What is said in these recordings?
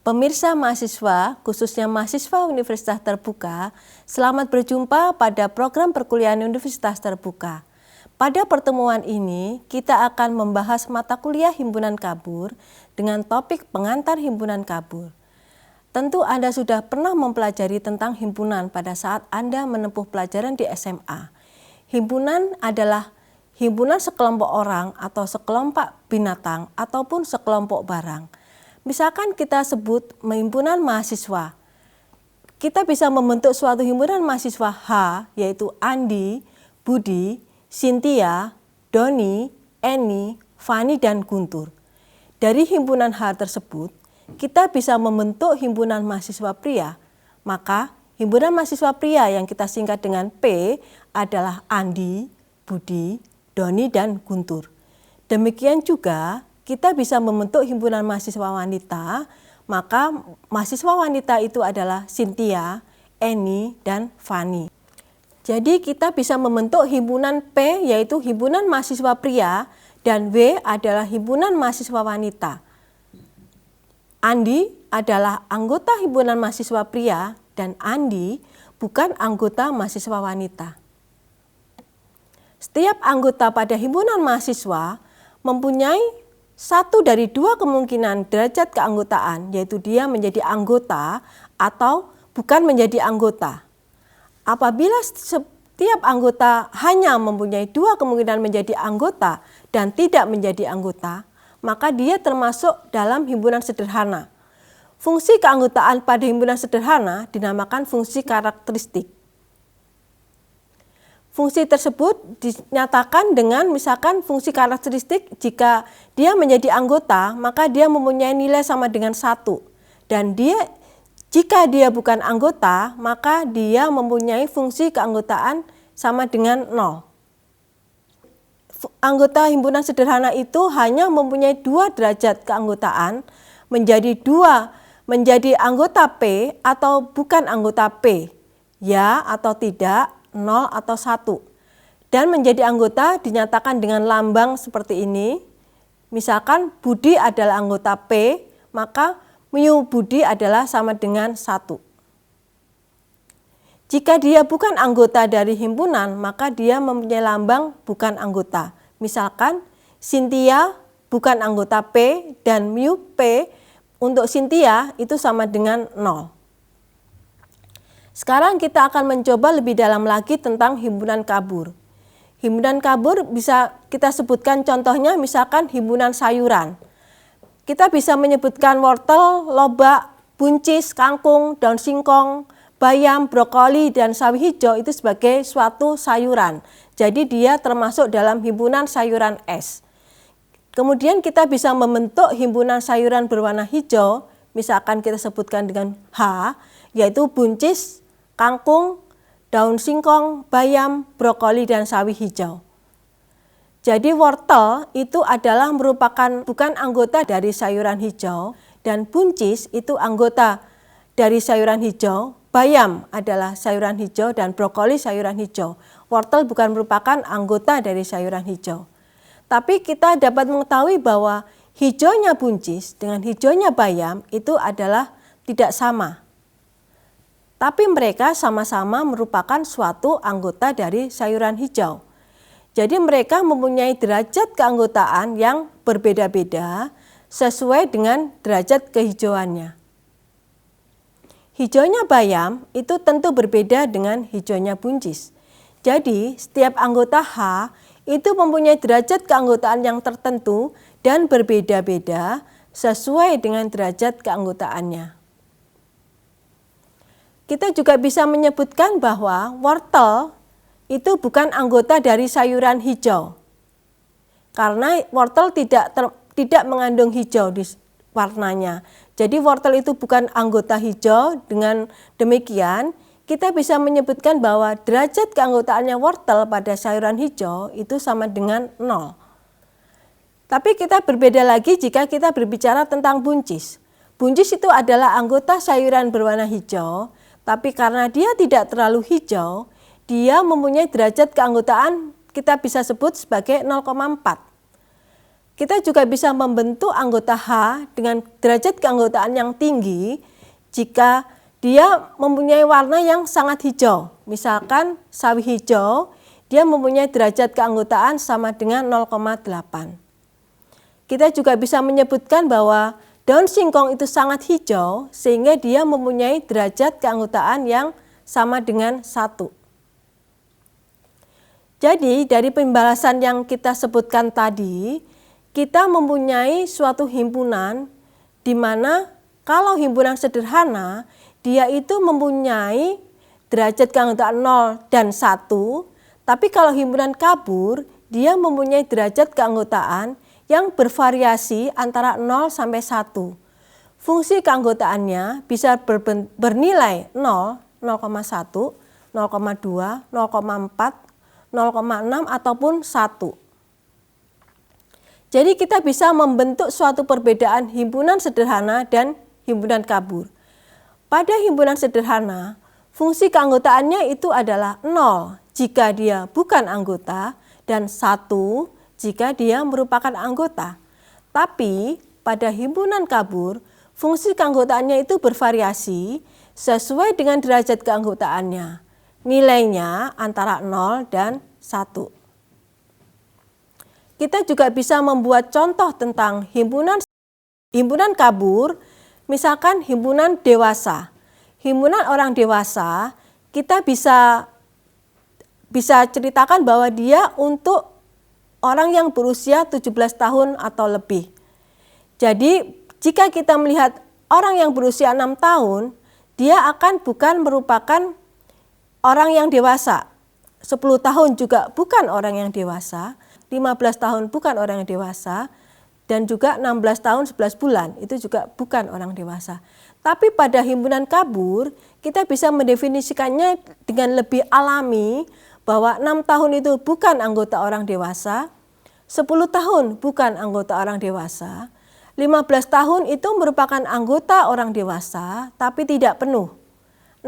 Pemirsa mahasiswa, khususnya mahasiswa Universitas Terbuka, selamat berjumpa pada program perkuliahan Universitas Terbuka. Pada pertemuan ini, kita akan membahas mata kuliah Himpunan Kabur dengan topik pengantar Himpunan Kabur. Tentu Anda sudah pernah mempelajari tentang himpunan pada saat Anda menempuh pelajaran di SMA. Himpunan adalah himpunan sekelompok orang atau sekelompok binatang ataupun sekelompok barang. Misalkan kita sebut himpunan mahasiswa. Kita bisa membentuk suatu himpunan mahasiswa H, yaitu Andi, Budi, Cynthia, Doni, Eni, Fani, dan Guntur. Dari himpunan H tersebut, kita bisa membentuk himpunan mahasiswa pria. Maka himpunan mahasiswa pria yang kita singkat dengan P adalah Andi, Budi, Doni, dan Guntur. Demikian juga kita bisa membentuk himpunan mahasiswa wanita, maka mahasiswa wanita itu adalah Cynthia, Eni, dan Fani. Jadi kita bisa membentuk himpunan P yaitu himpunan mahasiswa pria dan W adalah himpunan mahasiswa wanita. Andi adalah anggota himpunan mahasiswa pria dan Andi bukan anggota mahasiswa wanita. Setiap anggota pada himpunan mahasiswa mempunyai satu dari dua kemungkinan derajat keanggotaan, yaitu dia menjadi anggota atau bukan menjadi anggota. Apabila setiap anggota hanya mempunyai dua kemungkinan menjadi anggota dan tidak menjadi anggota, maka dia termasuk dalam himpunan sederhana. Fungsi keanggotaan pada himpunan sederhana dinamakan fungsi karakteristik. Fungsi tersebut dinyatakan dengan misalkan fungsi karakteristik jika dia menjadi anggota maka dia mempunyai nilai sama dengan 1 dan jika dia bukan anggota maka dia mempunyai fungsi keanggotaan sama dengan 0. Anggota himpunan sederhana itu hanya mempunyai 2 derajat keanggotaan menjadi anggota P atau bukan anggota P, ya atau tidak, 0 atau 1. Dan menjadi anggota dinyatakan dengan lambang seperti ini. Misalkan Budi adalah anggota P, maka mu Budi adalah sama dengan 1. Jika dia bukan anggota dari himpunan, maka dia mempunyai lambang bukan anggota. Misalkan Cynthia bukan anggota P dan mu P untuk Cynthia itu sama dengan 0. Sekarang kita akan mencoba lebih dalam lagi tentang himpunan kabur. Himpunan kabur bisa kita sebutkan contohnya misalkan himpunan sayuran. Kita bisa menyebutkan wortel, lobak, buncis, kangkung, daun singkong, bayam, brokoli, dan sawi hijau itu sebagai suatu sayuran. Jadi dia termasuk dalam himpunan sayuran S. Kemudian kita bisa membentuk himpunan sayuran berwarna hijau, misalkan kita sebutkan dengan H, yaitu buncis, kangkung, daun singkong, bayam, brokoli, dan sawi hijau. Jadi wortel itu adalah merupakan bukan anggota dari sayuran hijau dan buncis itu anggota dari sayuran hijau, bayam adalah sayuran hijau dan brokoli sayuran hijau. Wortel bukan merupakan anggota dari sayuran hijau. Tapi kita dapat mengetahui bahwa hijaunya buncis dengan hijaunya bayam itu adalah tidak sama. Tapi mereka sama-sama merupakan suatu anggota dari sayuran hijau. Jadi mereka mempunyai derajat keanggotaan yang berbeda-beda sesuai dengan derajat kehijauannya. Hijaunya bayam itu tentu berbeda dengan hijaunya buncis. Jadi setiap anggota H itu mempunyai derajat keanggotaan yang tertentu dan berbeda-beda sesuai dengan derajat keanggotaannya. Kita juga bisa menyebutkan bahwa wortel itu bukan anggota dari sayuran hijau. Karena wortel tidak mengandung hijau di warnanya. Jadi wortel itu bukan anggota hijau. Dengan demikian, kita bisa menyebutkan bahwa derajat keanggotaannya wortel pada sayuran hijau itu sama dengan 0. Tapi kita berbeda lagi jika kita berbicara tentang buncis. Buncis itu adalah anggota sayuran berwarna hijau. Tapi karena dia tidak terlalu hijau, dia mempunyai derajat keanggotaan kita bisa sebut sebagai 0,4. Kita juga bisa membentuk anggota H dengan derajat keanggotaan yang tinggi jika dia mempunyai warna yang sangat hijau. Misalkan sawi hijau, dia mempunyai derajat keanggotaan sama dengan 0,8. Kita juga bisa menyebutkan bahwa daun singkong itu sangat hijau sehingga dia mempunyai derajat keanggotaan yang sama dengan 1. Jadi dari pembahasan yang kita sebutkan tadi, kita mempunyai suatu himpunan di mana kalau himpunan sederhana, dia itu mempunyai derajat keanggotaan 0 dan 1, tapi kalau himpunan kabur, dia mempunyai derajat keanggotaan yang bervariasi antara 0 sampai 1. Fungsi keanggotaannya bisa bernilai 0, 0,1, 0,2, 0,4, 0,6 ataupun 1. Jadi kita bisa membentuk suatu perbedaan himpunan sederhana dan himpunan kabur. Pada himpunan sederhana, fungsi keanggotaannya itu adalah 0 jika dia bukan anggota dan 1 jika dia merupakan anggota. Tapi pada himpunan kabur, fungsi keanggotaannya itu bervariasi sesuai dengan derajat keanggotaannya. Nilainya antara 0 dan 1. Kita juga bisa membuat contoh tentang himpunan kabur, misalkan himpunan dewasa. Himpunan orang dewasa, kita bisa ceritakan bahwa dia untuk orang yang berusia 17 tahun atau lebih. Jadi jika kita melihat orang yang berusia 6 tahun, dia akan bukan merupakan orang yang dewasa. 10 tahun juga bukan orang yang dewasa. 15 tahun bukan orang yang dewasa, dan juga 16 tahun 11 bulan itu juga bukan orang dewasa. Tapi pada himpunan kabur, kita bisa mendefinisikannya dengan lebih alami bahwa 6 tahun itu bukan anggota orang dewasa, 10 tahun bukan anggota orang dewasa, 15 tahun itu merupakan anggota orang dewasa tapi tidak penuh.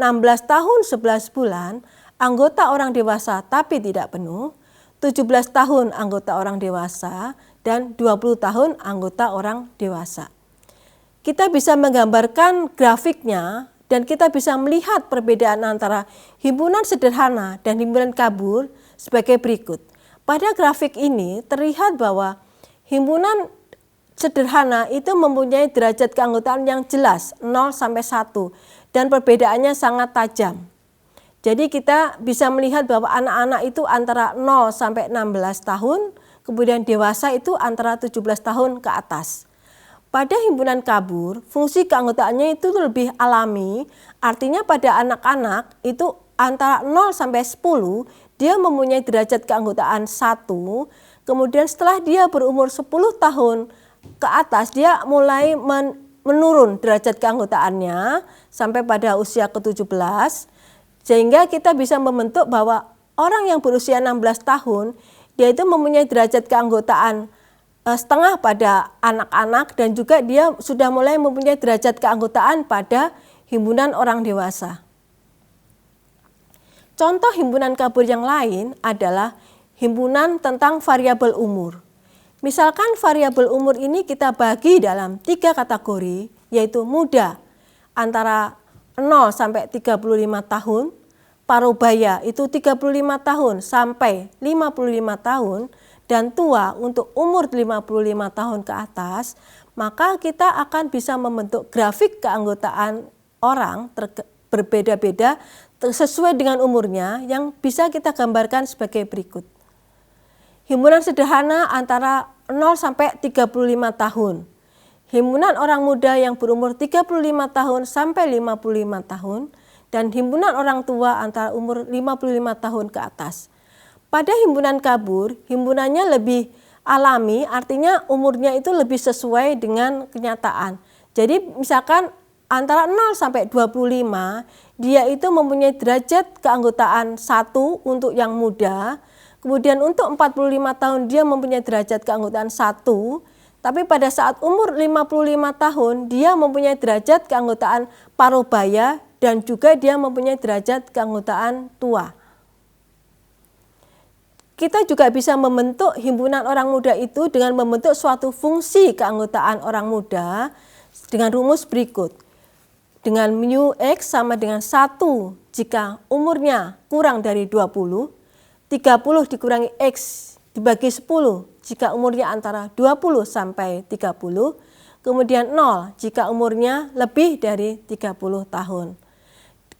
16 tahun 11 bulan anggota orang dewasa tapi tidak penuh. 17 tahun anggota orang dewasa, dan 20 tahun anggota orang dewasa. Kita bisa menggambarkan grafiknya dan kita bisa melihat perbedaan antara himpunan sederhana dan himpunan kabur sebagai berikut. Pada grafik ini terlihat bahwa himpunan sederhana itu mempunyai derajat keanggotaan yang jelas 0 sampai 1 dan perbedaannya sangat tajam. Jadi kita bisa melihat bahwa anak-anak itu antara 0 sampai 16 tahun, kemudian dewasa itu antara 17 tahun ke atas. Pada himpunan kabur, fungsi keanggotaannya itu lebih alami, artinya pada anak-anak itu antara 0 sampai 10, dia mempunyai derajat keanggotaan 1, kemudian setelah dia berumur 10 tahun ke atas, dia mulai menurun derajat keanggotaannya sampai pada usia ke-17, sehingga kita bisa membentuk bahwa orang yang berusia 16 tahun, dia itu mempunyai derajat keanggotaan setengah pada anak-anak dan juga dia sudah mulai mempunyai derajat keanggotaan pada himpunan orang dewasa. Contoh himpunan kabur yang lain adalah himpunan tentang variabel umur. Misalkan variabel umur ini kita bagi dalam 3 kategori, yaitu muda antara 0 sampai 35 tahun, parubaya itu 35 tahun sampai 55 tahun, dan tua untuk umur 55 tahun ke atas, maka kita akan bisa membentuk grafik keanggotaan orang berbeda-beda sesuai dengan umurnya yang bisa kita gambarkan sebagai berikut. Himpunan sederhana antara 0 sampai 35 tahun. Himpunan orang muda yang berumur 35 tahun sampai 55 tahun, dan himpunan orang tua antara umur 55 tahun ke atas. Pada himpunan kabur, himpunannya lebih alami, artinya umurnya itu lebih sesuai dengan kenyataan. Jadi misalkan antara 0 sampai 25, dia itu mempunyai derajat keanggotaan 1 untuk yang muda, kemudian untuk 45 tahun dia mempunyai derajat keanggotaan 1, tapi pada saat umur 55 tahun dia mempunyai derajat keanggotaan parubaya dan juga dia mempunyai derajat keanggotaan tua. Kita juga bisa membentuk himpunan orang muda itu dengan membentuk suatu fungsi keanggotaan orang muda dengan rumus berikut. Dengan mu X sama dengan 1 jika umurnya kurang dari 20, 30 dikurangi X dibagi 10 jika umurnya antara 20 sampai 30, kemudian 0 jika umurnya lebih dari 30 tahun.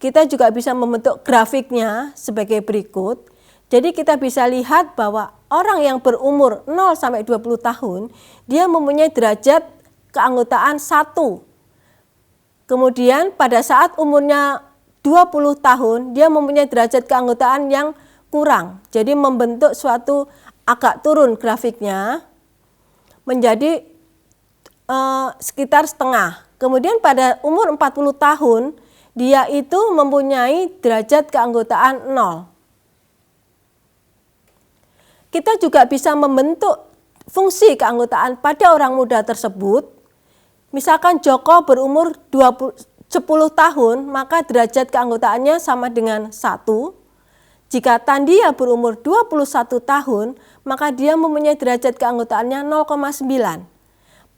Kita juga bisa membentuk grafiknya sebagai berikut. Jadi kita bisa lihat bahwa orang yang berumur 0 sampai 20 tahun, dia mempunyai derajat keanggotaan 1. Kemudian pada saat umurnya 20 tahun, dia mempunyai derajat keanggotaan yang kurang. Jadi membentuk suatu agak turun grafiknya menjadi sekitar setengah. Kemudian pada umur 40 tahun, dia itu mempunyai derajat keanggotaan 0. Kita juga bisa membentuk fungsi keanggotaan pada orang muda tersebut. Misalkan Joko berumur 10 tahun, maka derajat keanggotaannya sama dengan 1. Jika Tandia berumur 21 tahun, maka dia mempunyai derajat keanggotaannya 0,9.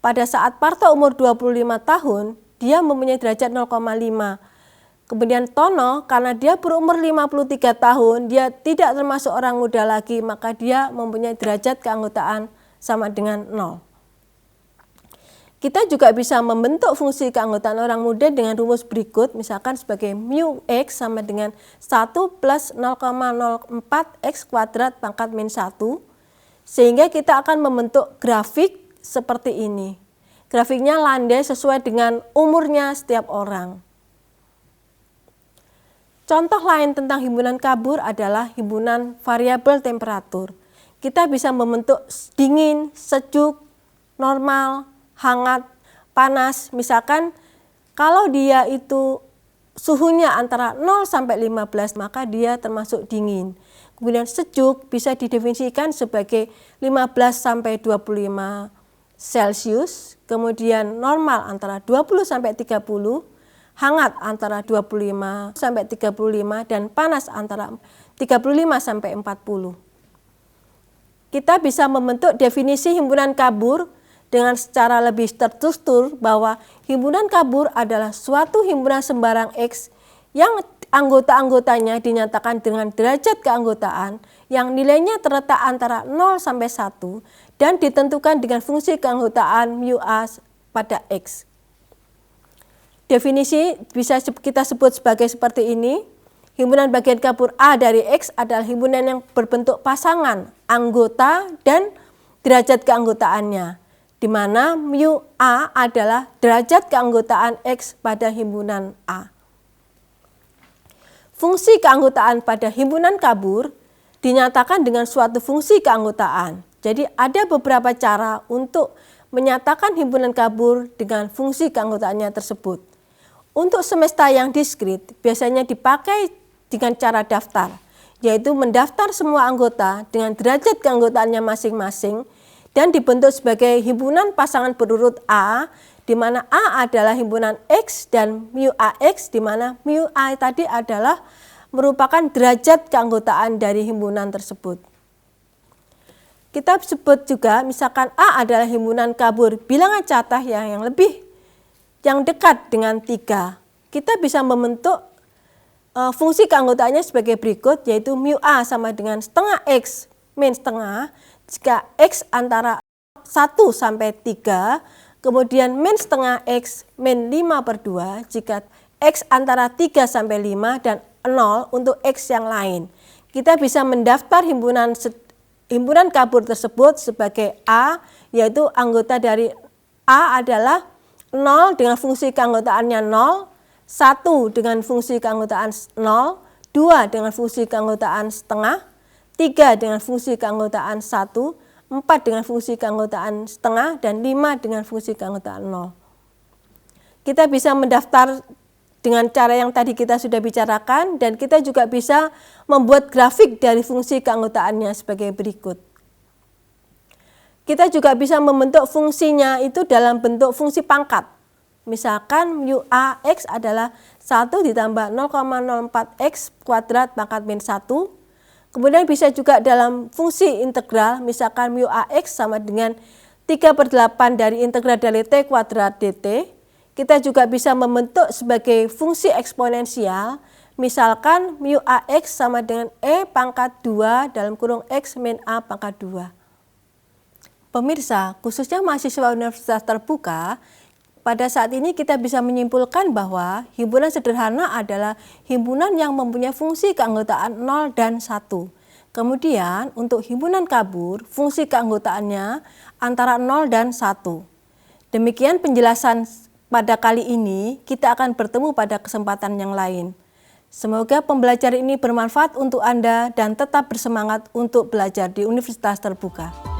Pada saat Parto umur 25 tahun, dia mempunyai derajat 0,5. Kemudian Tono, karena dia berumur 53 tahun, dia tidak termasuk orang muda lagi, maka dia mempunyai derajat keanggotaan sama dengan 0. Kita juga bisa membentuk fungsi keanggotaan orang muda dengan rumus berikut, misalkan sebagai mu X sama dengan 1 plus 0,04 X kuadrat pangkat min 1, sehingga kita akan membentuk grafik seperti ini. Grafiknya landai sesuai dengan umurnya setiap orang. Contoh lain tentang himpunan kabur adalah himpunan variabel temperatur. Kita bisa membentuk dingin, sejuk, normal, hangat, panas. Misalkan kalau dia itu suhunya antara 0 sampai 15, maka dia termasuk dingin. Kemudian sejuk bisa didefinisikan sebagai 15 sampai 25 Celcius. Kemudian normal antara 20 sampai 30. Hangat antara 25 sampai 35 dan panas antara 35 sampai 40. Kita bisa membentuk definisi himpunan kabur dengan secara lebih terstruktur bahwa himpunan kabur adalah suatu himpunan sembarang X yang anggota-anggotanya dinyatakan dengan derajat keanggotaan yang nilainya terletak antara 0 sampai 1 dan ditentukan dengan fungsi keanggotaan mu A pada X. Definisi bisa kita sebut sebagai seperti ini. Himpunan bagian kabur A dari X adalah himpunan yang berbentuk pasangan anggota dan derajat keanggotaannya, di mana mu A adalah derajat keanggotaan X pada himpunan A. Fungsi keanggotaan pada himpunan kabur dinyatakan dengan suatu fungsi keanggotaan. Jadi ada beberapa cara untuk menyatakan himpunan kabur dengan fungsi keanggotaannya tersebut. Untuk semesta yang diskrit biasanya dipakai dengan cara daftar, yaitu mendaftar semua anggota dengan derajat keanggotaannya masing-masing dan dibentuk sebagai himpunan pasangan berurut A, di mana A adalah himpunan X dan mu AX, di mana mu A tadi adalah merupakan derajat keanggotaan dari himpunan tersebut. Kita sebut juga misalkan A adalah himpunan kabur bilangan catah yang dekat dengan 3. Kita bisa membentuk fungsi keanggotaannya sebagai berikut, yaitu mu A sama dengan setengah X min setengah jika X antara 1 sampai 3, kemudian min setengah X min 5/2 jika X antara 3 sampai 5 dan 0 untuk X yang lain. Kita bisa mendaftar himpunan kabur tersebut sebagai A, yaitu anggota dari A adalah 0 dengan fungsi keanggotaannya 0, 1 dengan fungsi keanggotaan 0, 2 dengan fungsi keanggotaan setengah, 3 dengan fungsi keanggotaan 1, 4 dengan fungsi keanggotaan setengah, dan 5 dengan fungsi keanggotaan 0. Kita bisa mendaftar dengan cara yang tadi kita sudah bicarakan, dan kita juga bisa membuat grafik dari fungsi keanggotaannya sebagai berikut. Kita juga bisa membentuk fungsinya itu dalam bentuk fungsi pangkat. Misalkan mu AX adalah 1 ditambah 0,04 X kuadrat pangkat min 1. Kemudian bisa juga dalam fungsi integral, misalkan mu AX sama dengan 3/8 dari integral dari T kuadrat dt. Kita juga bisa membentuk sebagai fungsi eksponensial, misalkan mu AX sama dengan E pangkat 2 dalam kurung X min A pangkat 2. Pemirsa, khususnya mahasiswa universitas terbuka, pada saat ini kita bisa menyimpulkan bahwa himpunan sederhana adalah himpunan yang mempunyai fungsi keanggotaan 0 dan 1. Kemudian untuk himpunan kabur, fungsi keanggotaannya antara 0 dan 1. Demikian penjelasan pada kali ini, kita akan bertemu pada kesempatan yang lain. Semoga pembelajaran ini bermanfaat untuk Anda dan tetap bersemangat untuk belajar di Universitas Terbuka.